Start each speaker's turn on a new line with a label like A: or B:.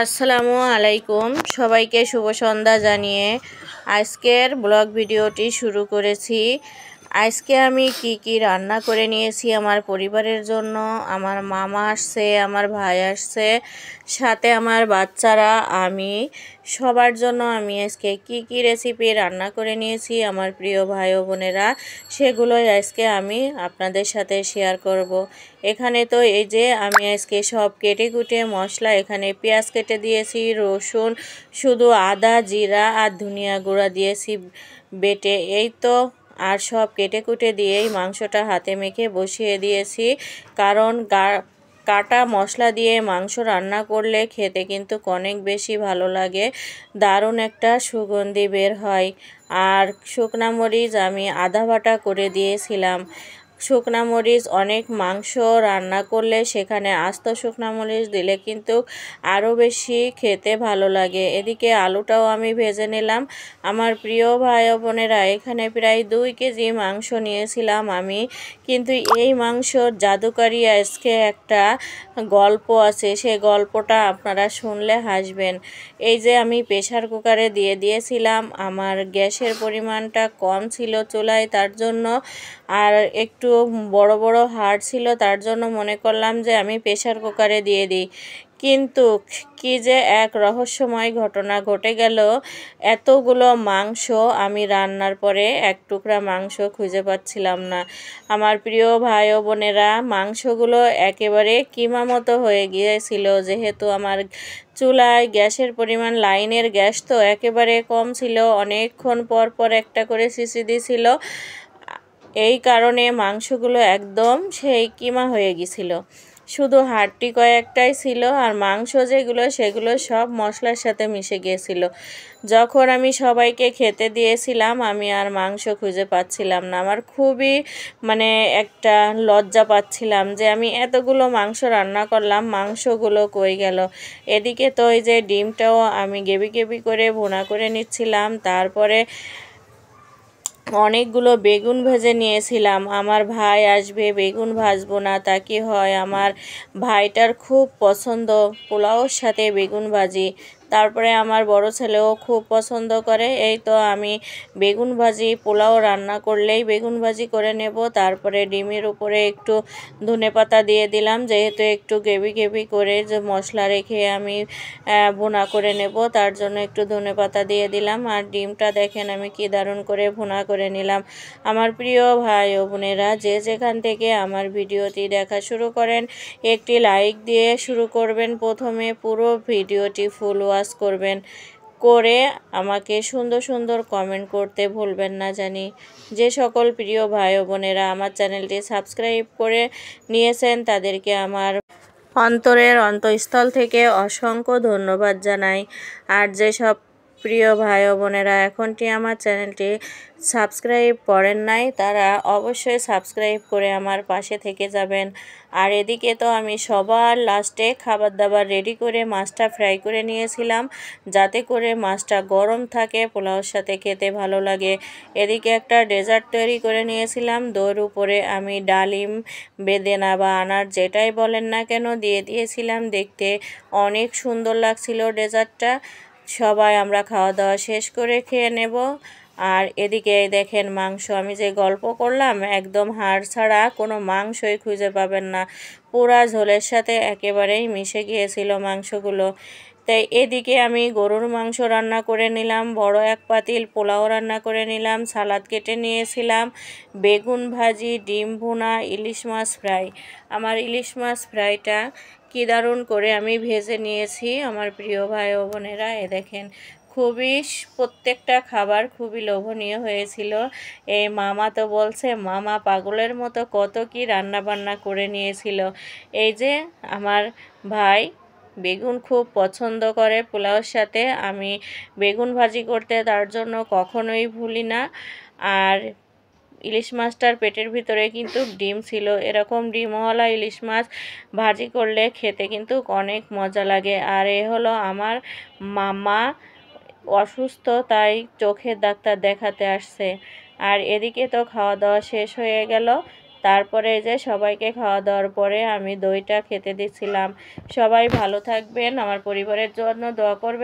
A: আসসালামু আলাইকুম, সবাইকে শুভ সন্ধ্যা জানিয়ে আজকের ব্লগ ভিডিওটি শুরু করেছি। আজকে আমি কি রান্না করে নিয়েছি আমার পরিবারের জন্য। আমার মামা আসছে, আমার ভাই আসছে, সাথে আমার বাচ্চারা, আমি সবার জন্য আমি আজকে কি রেসিপি রান্না করে নিয়েছি আমার প্রিয় ভাই ও বোনেরা, সেগুলোই আজকে আমি আপনাদের সাথে শেয়ার করব। এখানে তো এই যে আমি আজকে সব কেটে কুটে মশলা, এখানে পেঁয়াজ কেটে দিয়েছি, রসুন, শুধু আদা, জিরা আর ধনিয়া গুঁড়া দিয়েছি বেটে, এই তো। আর সব কেটে কুটে দিয়েই মাংসটা হাতে মেখে বসিয়ে দিয়েছি, কারণ কাটা মশলা দিয়ে মাংস রান্না করলে খেতে কিন্তু অনেক বেশি ভালো লাগে, দারুণ একটা সুগন্ধি বের হয়। আর শুকনা মরিচ আমি আধা বাটা করে দিয়েছিলাম। শুকনা মরিচ অনেক মাংস রান্না করলে সেখানে আস্ত শুকনা মরিচ দিলে কিন্তু আরও বেশি খেতে ভালো লাগে। এদিকে আলুটাও আমি ভেজে নিলাম। আমার প্রিয় ভাই বোনেরা, এখানে প্রায় 2 কেজি মাংস নিয়েছিলাম আমি, কিন্তু এই মাংসর জাদুকারি আজকে একটা গল্প আছে, সেই গল্পটা আপনারা শুনলে হাসবেন। এই যে আমি প্রেসার কুকারে দিয়ে দিয়েছিলাম, আমার গ্যাসের পরিমাণটা কম ছিল চুলায়, তার জন্য আর একটু বড় বড় হাড় ছিল, তার জন্য মনে করলাম যে আমি প্রেসার কুকারে দিয়ে দিই। কিন্তু কি যে এক রহস্যময় ঘটনা ঘটে গেল, এতগুলো মাংস আমি রান্নার পরে এক টুকরা মাংস খুঁজে পাচ্ছিলাম না। আমার প্রিয় ভাই ও বোনেরা, মাংসগুলো একেবারে কিমা মতো হয়ে গিয়েছিল, যেহেতু আমার চুলায় গ্যাসের পরিমাণ, লাইনের গ্যাস তো একেবারে কম ছিল, অনেকক্ষণ পর পর একটা করে সিসি দিছিল, এই কারণে মাংসগুলো একদম সেই কিমা হয়ে গিয়েছিল। শুধু হাড়টি কয়েকটাই ছিল, আর মাংস যেগুলো সেগুলো সব মশলার সাথে মিশে গিয়েছিল। যখন আমি সবাইকে খেতে দিয়েছিলাম, আমি আর মাংস খুঁজে পাচ্ছিলাম না। আমার খুবই একটা লজ্জা পাচ্ছিলাম যে আমি এতগুলো মাংস রান্না করলাম, মাংসগুলো কই গেল। এদিকে তো ওই যে ডিমটাও আমি গেবি করে ভুনা করে নিচ্ছিলাম। তারপরে অনেকগুলো বেগুন ভেজে নিয়েছিলাম। আমার ভাই আসবে, বেগুন ভাজবো না তা কি হয়, আমার ভাইটার খুব পছন্দ পোলাওর সাথে বেগুন ভাজি। তারপরে আমার বড় ছেলেও খুব পছন্দ করে। এই তো আমি বেগুন ভাজি, পোলাও রান্না করলেই বেগুন ভাজি করে নেব। তারপরে ডিমের উপরে একটু ধনেপাতা দিয়ে দিলাম, যেহেতু একটু গ্রেভি করে যে মশলা রেখে আমি ভুনা করে নেব, তার জন্য একটু ধনেপাতা দিয়ে দিলাম। আর ডিমটা দেখেন আমি কি দারুণ করে ভুনা করে নিলাম। আমার প্রিয় ভাই ও বোনেরা, যে যেখান থেকে আমার ভিডিওটি দেখা শুরু করেন, একটি লাইক দিয়ে শুরু করবেন। প্রথমে পুরো ভিডিওটি ফুল ওয়াচ করবেন, করে আমাকে সুন্দর সুন্দর কমেন্ট করতে ভুলবেন না জানি। যে সকল প্রিয় ভাই ও বোনেরা আমার চ্যানেলটি সাবস্ক্রাইব করে নিয়েছেন, তাদেরকে আমার অন্তরের অন্তঃস্থল থেকে অসংখ্য ধন্যবাদ জানাই। আর যেসব প্রিয় ভাই ও বোনেরা এখনটি আমার চ্যানেলটি সাবস্ক্রাইব করেন নাই, তারা অবশ্যই সাবস্ক্রাইব করে আমার পাশে থেকে যাবেন। আর এদিকে তো আমি সবার লাস্টে খাবার দাবার রেডি করে মাছটা ফ্রাই করে নিয়েছিলাম, যাতে করে মাছটা গরম থাকে, পোলাওর সাথে খেতে ভালো লাগে। এদিকে একটা ডেজার্ট তৈরি করে নিয়েছিলাম, দইয়ের উপরে আমি ডালিম, বেদেনা বা আনার যেটাই বলেন না কেন দিয়ে দিয়েছিলাম। দেখতে অনেক সুন্দর লাগছিল ডেজার্টটা। সবাই আমরা খাওয়া দাওয়া শেষ করে খেয়ে নেব। আর এদিকে দেখেন মাংস, আমি যে গল্প করলাম, একদম হাড় ছাড়া কোনো মাংসই খুঁজে পাবেন না, পুরা ঝোলের সাথে একেবারেই মিশে গিয়েছিল মাংসগুলো। তাই এদিকে আমি গরুর মাংস রান্না করে নিলাম, বড় এক পাতিল পোলাও রান্না করে নিলাম, সালাদ কেটে নিয়েছিলাম, বেগুন ভাজি, ডিম ভুনা, ইলিশ মাছ ফ্রাই। আমার ইলিশ মাছ ফ্রাইটা কি দারুণ করে আমি ভেজে নিয়েছি আমার প্রিয় ভাই ও বোনেরা। দেখেন খুবই, প্রত্যেকটা খাবার খুবই লোভনীয় হয়েছিল। এই মামা তো বলছে মামা পাগলের মতো কত কি রান্না বান্না করে নিয়েছিল। এই যে আমার ভাই বেগুন খুব পছন্দ করে পোলাওর সাথে, আমি বেগুন ভাজি করতে তার জন্য কখনোই ভুলি না। আর ইলিশ মাছটার পেটের ভিতরে কিন্তু ডিম ছিল, এরকম ডিমওয়ালা ইলিশ মাছ ভাজি করলে খেতে কিন্তু অনেক মজা লাগে। আর এ হলো আমার মামা, অসুস্থ তাই চোখের ডাক্তার দেখাতে আসছে। আর এদিকে তো খাওয়া দাওয়া শেষ হয়ে গেল, তারপরে এই যে সবাইকে খাওয়া দাওয়ার পরে আমি দইটা খেতে দিচ্ছিলাম। সবাই ভালো থাকবেন, আমার পরিবারের জন্য দোয়া করবেন।